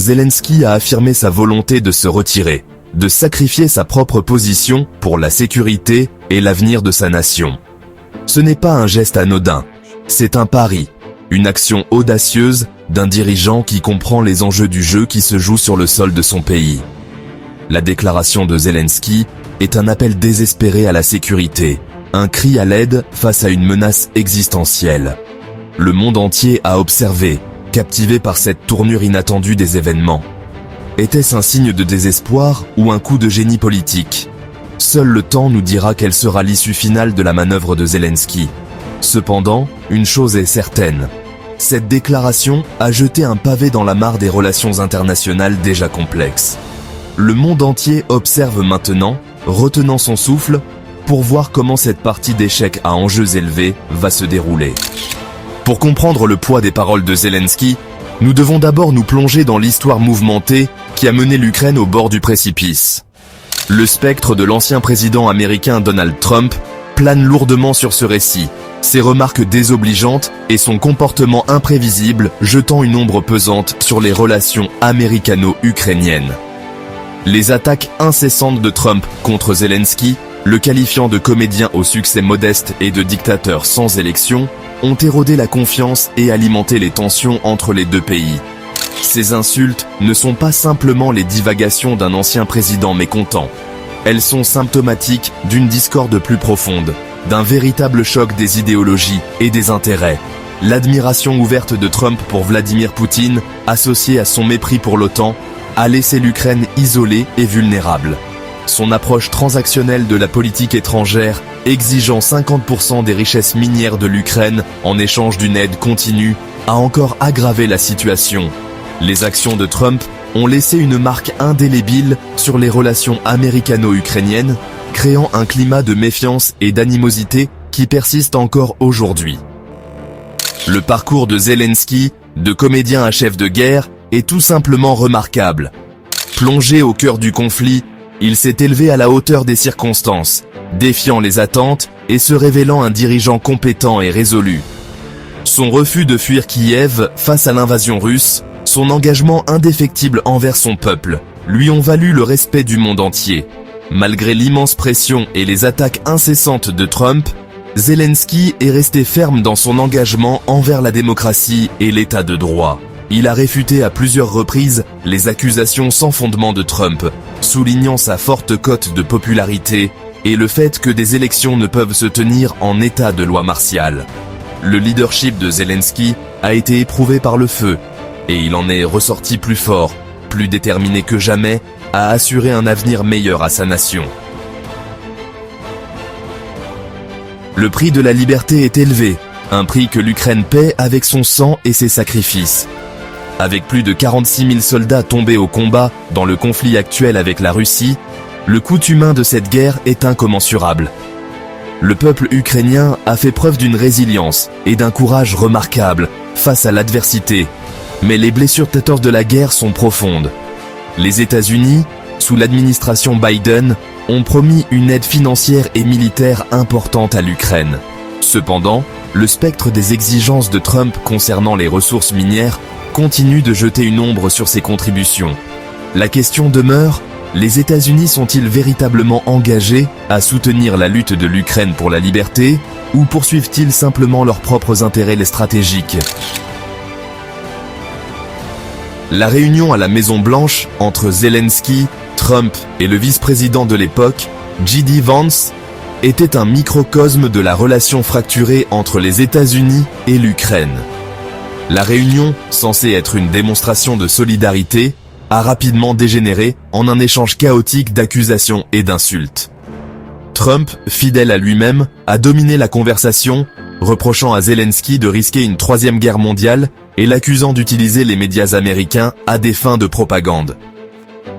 Zelensky a affirmé sa volonté de se retirer, de sacrifier sa propre position pour la sécurité et l'avenir de sa nation. Ce n'est pas un geste anodin, c'est un pari, une action audacieuse d'un dirigeant qui comprend les enjeux du jeu qui se joue sur le sol de son pays. La déclaration de Zelensky est un appel désespéré à la sécurité, un cri à l'aide face à une menace existentielle. Le monde entier a observé, captivé par cette tournure inattendue des événements. Était-ce un signe de désespoir ou un coup de génie politique? Seul le temps nous dira quelle sera l'issue finale de la manœuvre de Zelensky. Cependant, une chose est certaine. Cette déclaration a jeté un pavé dans la mare des relations internationales déjà complexes. Le monde entier observe maintenant, retenant son souffle, pour voir comment cette partie d'échecs à enjeux élevés va se dérouler. Pour comprendre le poids des paroles de Zelensky, nous devons d'abord nous plonger dans l'histoire mouvementée qui a mené l'Ukraine au bord du précipice. Le spectre de l'ancien président américain Donald Trump plane lourdement sur ce récit, ses remarques désobligeantes et son comportement imprévisible jetant une ombre pesante sur les relations américano-ukrainiennes. Les attaques incessantes de Trump contre Zelensky, le qualifiant de comédien au succès modeste et de dictateur sans élection, ont érodé la confiance et alimenté les tensions entre les deux pays. Ces insultes ne sont pas simplement les divagations d'un ancien président mécontent. Elles sont symptomatiques d'une discorde plus profonde, d'un véritable choc des idéologies et des intérêts. L'admiration ouverte de Trump pour Vladimir Poutine, associée à son mépris pour l'OTAN, a laissé l'Ukraine isolée et vulnérable. Son approche transactionnelle de la politique étrangère, exigeant 50% des richesses minières de l'Ukraine en échange d'une aide continue, a encore aggravé la situation. Les actions de Trump ont laissé une marque indélébile sur les relations américano-ukrainiennes, créant un climat de méfiance et d'animosité qui persiste encore aujourd'hui. Le parcours de Zelensky, de comédien à chef de guerre, est tout simplement remarquable. Plongé au cœur du conflit, il s'est élevé à la hauteur des circonstances, défiant les attentes et se révélant un dirigeant compétent et résolu. Son refus de fuir Kiev face à l'invasion russe, son engagement indéfectible envers son peuple, lui ont valu le respect du monde entier. Malgré l'immense pression et les attaques incessantes de Trump, Zelensky est resté ferme dans son engagement envers la démocratie et l'état de droit. Il a réfuté à plusieurs reprises les accusations sans fondement de Trump, soulignant sa forte cote de popularité et le fait que des élections ne peuvent se tenir en état de loi martiale. Le leadership de Zelensky a été éprouvé par le feu, et il en est ressorti plus fort, plus déterminé que jamais à assurer un avenir meilleur à sa nation. Le prix de la liberté est élevé, un prix que l'Ukraine paie avec son sang et ses sacrifices. Avec plus de 46 000 soldats tombés au combat dans le conflit actuel avec la Russie, le coût humain de cette guerre est incommensurable. Le peuple ukrainien a fait preuve d'une résilience et d'un courage remarquables face à l'adversité, mais les blessures de la guerre sont profondes. Les États-Unis, sous l'administration Biden, ont promis une aide financière et militaire importante à l'Ukraine. Cependant, le spectre des exigences de Trump concernant les ressources minières continue de jeter une ombre sur ses contributions. La question demeure, les États-Unis sont-ils véritablement engagés à soutenir la lutte de l'Ukraine pour la liberté, ou poursuivent-ils simplement leurs propres intérêts stratégiques? La réunion à la Maison-Blanche entre Zelensky, Trump et le vice-président de l'époque, J.D. Vance, était un microcosme de la relation fracturée entre les États-Unis et l'Ukraine. La réunion, censée être une démonstration de solidarité, a rapidement dégénéré en un échange chaotique d'accusations et d'insultes. Trump, fidèle à lui-même, a dominé la conversation, reprochant à Zelensky de risquer une troisième guerre mondiale et l'accusant d'utiliser les médias américains à des fins de propagande.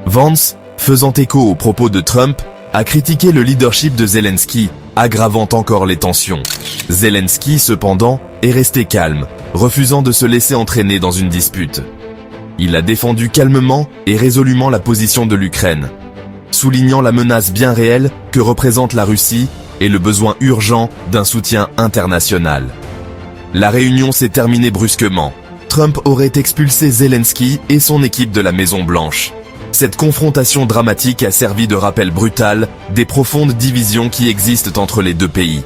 Vance, faisant écho aux propos de Trump, a critiqué le leadership de Zelensky, aggravant encore les tensions. Zelensky, cependant, est resté calme, refusant de se laisser entraîner dans une dispute. Il a défendu calmement et résolument la position de l'Ukraine, soulignant la menace bien réelle que représente la Russie et le besoin urgent d'un soutien international. La réunion s'est terminée brusquement. Trump aurait expulsé Zelensky et son équipe de la Maison-Blanche. Cette confrontation dramatique a servi de rappel brutal des profondes divisions qui existent entre les deux pays.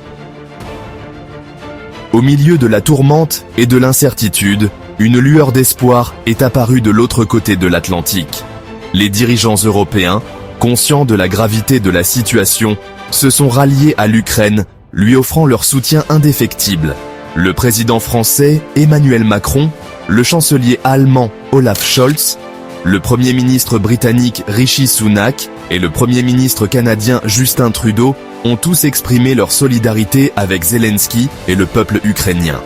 Au milieu de la tourmente et de l'incertitude, une lueur d'espoir est apparue de l'autre côté de l'Atlantique. Les dirigeants européens, conscients de la gravité de la situation, se sont ralliés à l'Ukraine, lui offrant leur soutien indéfectible. Le président français Emmanuel Macron, le chancelier allemand Olaf Scholz, le premier ministre britannique Rishi Sunak et le premier ministre canadien Justin Trudeau ont tous exprimé leur solidarité avec Zelensky et le peuple ukrainien.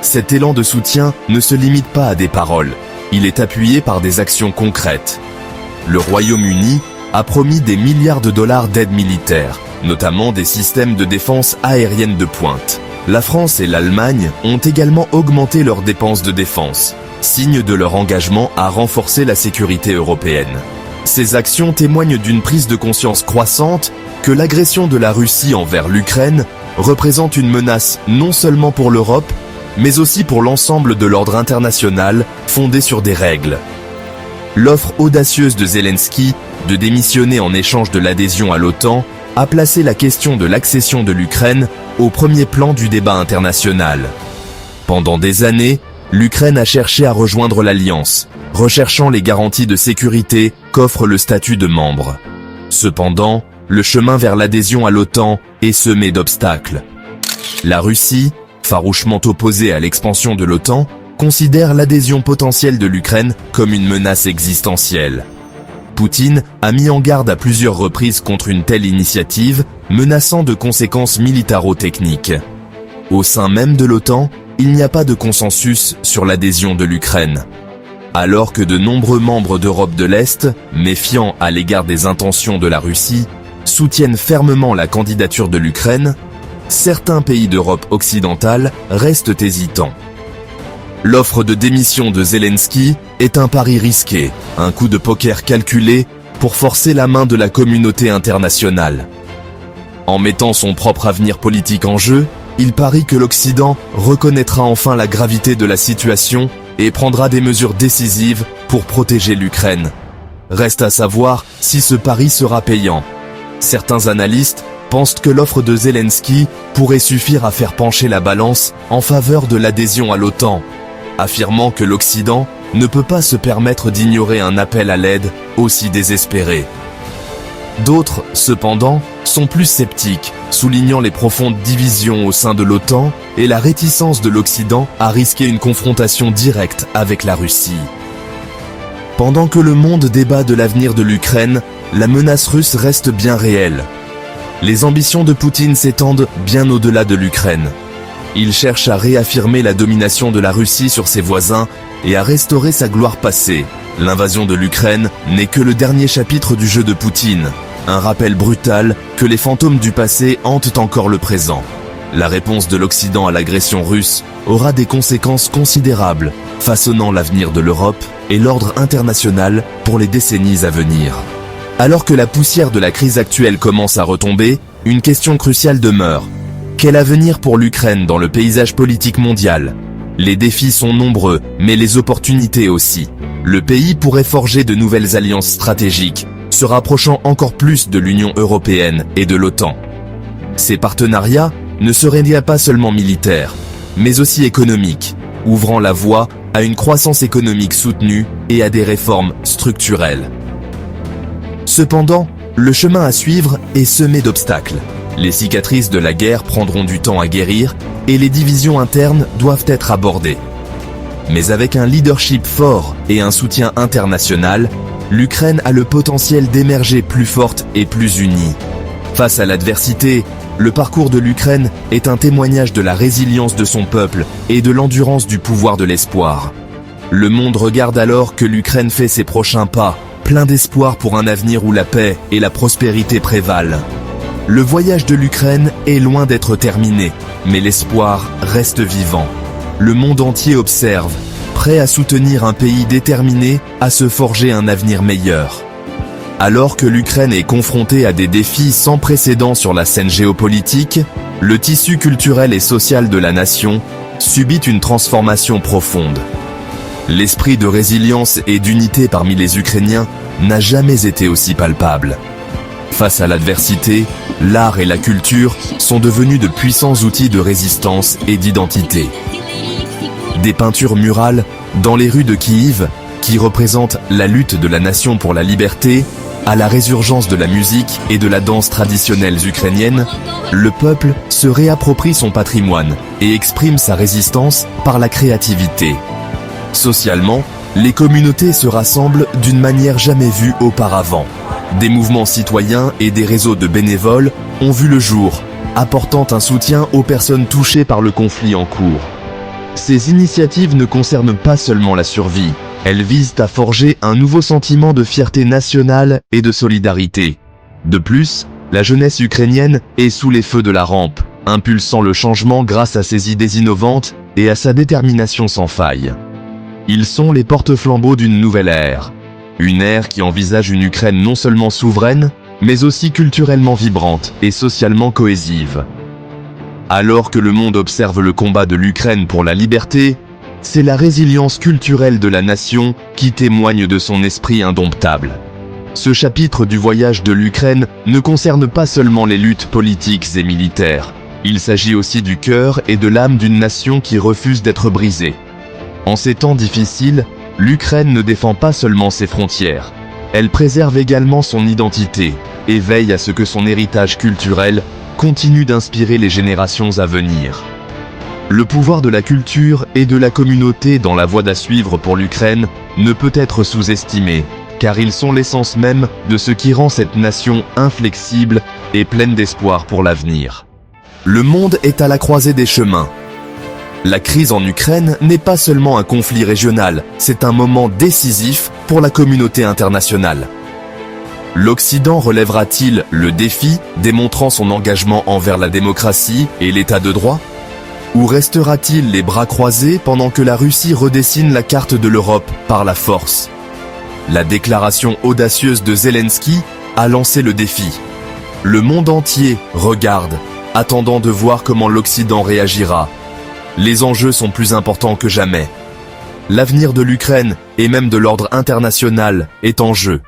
Cet élan de soutien ne se limite pas à des paroles, il est appuyé par des actions concrètes. Le Royaume-Uni a promis des milliards de dollars d'aide militaire, notamment des systèmes de défense aérienne de pointe. La France et l'Allemagne ont également augmenté leurs dépenses de défense, signe de leur engagement à renforcer la sécurité européenne. Ces actions témoignent d'une prise de conscience croissante que l'agression de la Russie envers l'Ukraine représente une menace non seulement pour l'Europe, mais aussi pour l'ensemble de l'ordre international fondé sur des règles. L'offre audacieuse de Zelensky de démissionner en échange de l'adhésion à l'OTAN a placé la question de l'accession de l'Ukraine au premier plan du débat international. Pendant des années, l'Ukraine a cherché à rejoindre l'Alliance, recherchant les garanties de sécurité qu'offre le statut de membre. Cependant, le chemin vers l'adhésion à l'OTAN est semé d'obstacles. La Russie, farouchement opposée à l'expansion de l'OTAN, considère l'adhésion potentielle de l'Ukraine comme une menace existentielle. Poutine a mis en garde à plusieurs reprises contre une telle initiative, menaçant de conséquences militaro-techniques. Au sein même de l'OTAN, il n'y a pas de consensus sur l'adhésion de l'Ukraine. Alors que de nombreux membres d'Europe de l'Est, méfiants à l'égard des intentions de la Russie, soutiennent fermement la candidature de l'Ukraine, certains pays d'Europe occidentale restent hésitants. L'offre de démission de Zelensky est un pari risqué, un coup de poker calculé pour forcer la main de la communauté internationale. En mettant son propre avenir politique en jeu, il parie que l'Occident reconnaîtra enfin la gravité de la situation et prendra des mesures décisives pour protéger l'Ukraine. Reste à savoir si ce pari sera payant. Certains analystes pensent que l'offre de Zelensky pourrait suffire à faire pencher la balance en faveur de l'adhésion à l'OTAN, affirmant que l'Occident ne peut pas se permettre d'ignorer un appel à l'aide aussi désespéré. D'autres, cependant, sont plus sceptiques, soulignant les profondes divisions au sein de l'OTAN et la réticence de l'Occident à risquer une confrontation directe avec la Russie. Pendant que le monde débat de l'avenir de l'Ukraine, la menace russe reste bien réelle. Les ambitions de Poutine s'étendent bien au-delà de l'Ukraine. Il cherche à réaffirmer la domination de la Russie sur ses voisins et à restaurer sa gloire passée. L'invasion de l'Ukraine n'est que le dernier chapitre du jeu de Poutine, un rappel brutal que les fantômes du passé hantent encore le présent. La réponse de l'Occident à l'agression russe aura des conséquences considérables, façonnant l'avenir de l'Europe et l'ordre international pour les décennies à venir. Alors que la poussière de la crise actuelle commence à retomber, une question cruciale demeure. Quel avenir pour l'Ukraine dans le paysage politique mondial ? Les défis sont nombreux, mais les opportunités aussi. Le pays pourrait forger de nouvelles alliances stratégiques, se rapprochant encore plus de l'Union européenne et de l'OTAN. Ces partenariats ne seraient pas seulement militaires, mais aussi économiques, ouvrant la voie à une croissance économique soutenue et à des réformes structurelles. Cependant, le chemin à suivre est semé d'obstacles. Les cicatrices de la guerre prendront du temps à guérir et les divisions internes doivent être abordées. Mais avec un leadership fort et un soutien international, l'Ukraine a le potentiel d'émerger plus forte et plus unie. Face à l'adversité, le parcours de l'Ukraine est un témoignage de la résilience de son peuple et de l'endurance du pouvoir de l'espoir. Le monde regarde alors que l'Ukraine fait ses prochains pas, plein d'espoir pour un avenir où la paix et la prospérité prévalent. Le voyage de l'Ukraine est loin d'être terminé, mais l'espoir reste vivant. Le monde entier observe, prêt à soutenir un pays déterminé à se forger un avenir meilleur. Alors que l'Ukraine est confrontée à des défis sans précédent sur la scène géopolitique, le tissu culturel et social de la nation subit une transformation profonde. L'esprit de résilience et d'unité parmi les Ukrainiens n'a jamais été aussi palpable. Face à l'adversité, l'art et la culture sont devenus de puissants outils de résistance et d'identité. Des peintures murales dans les rues de Kiev, qui représentent la lutte de la nation pour la liberté, à la résurgence de la musique et de la danse traditionnelles ukrainiennes, le peuple se réapproprie son patrimoine et exprime sa résistance par la créativité. Socialement, les communautés se rassemblent d'une manière jamais vue auparavant. Des mouvements citoyens et des réseaux de bénévoles ont vu le jour, apportant un soutien aux personnes touchées par le conflit en cours. Ces initiatives ne concernent pas seulement la survie, elles visent à forger un nouveau sentiment de fierté nationale et de solidarité. De plus, la jeunesse ukrainienne est sous les feux de la rampe, impulsant le changement grâce à ses idées innovantes et à sa détermination sans faille. Ils sont les porte-flambeaux d'une nouvelle ère. Une ère qui envisage une Ukraine non seulement souveraine, mais aussi culturellement vibrante et socialement cohésive. Alors que le monde observe le combat de l'Ukraine pour la liberté, c'est la résilience culturelle de la nation qui témoigne de son esprit indomptable. Ce chapitre du voyage de l'Ukraine ne concerne pas seulement les luttes politiques et militaires. Il s'agit aussi du cœur et de l'âme d'une nation qui refuse d'être brisée. En ces temps difficiles, l'Ukraine ne défend pas seulement ses frontières. Elle préserve également son identité et veille à ce que son héritage culturel continue d'inspirer les générations à venir. Le pouvoir de la culture et de la communauté dans la voie à suivre pour l'Ukraine ne peut être sous-estimé, car ils sont l'essence même de ce qui rend cette nation inflexible et pleine d'espoir pour l'avenir. Le monde est à la croisée des chemins. La crise en Ukraine n'est pas seulement un conflit régional, c'est un moment décisif pour la communauté internationale. L'Occident relèvera-t-il le défi, démontrant son engagement envers la démocratie et l'état de droit ? Ou restera-t-il les bras croisés pendant que la Russie redessine la carte de l'Europe par la force ? La déclaration audacieuse de Zelensky a lancé le défi. Le monde entier regarde, attendant de voir comment l'Occident réagira. Les enjeux sont plus importants que jamais. L'avenir de l'Ukraine, et même de l'ordre international, est en jeu.